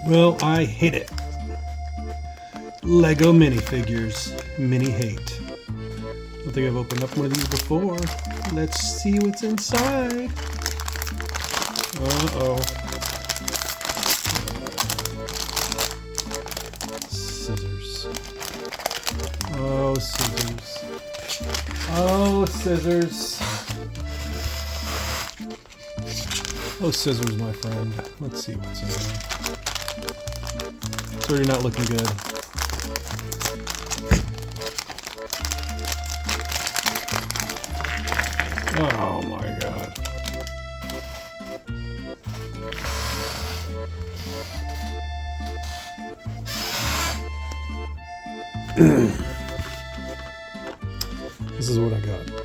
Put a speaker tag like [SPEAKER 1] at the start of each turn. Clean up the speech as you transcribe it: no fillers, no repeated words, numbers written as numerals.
[SPEAKER 1] Well, I hate it. Lego minifigures. Mini hate. I don't think I've opened up one of these before. Let's see what's inside. Uh-oh. Scissors. Oh, scissors. Oh, scissors. Oh, scissors, my friend. Let's see what's in here. So you're not looking good. Oh my god. This is what I got.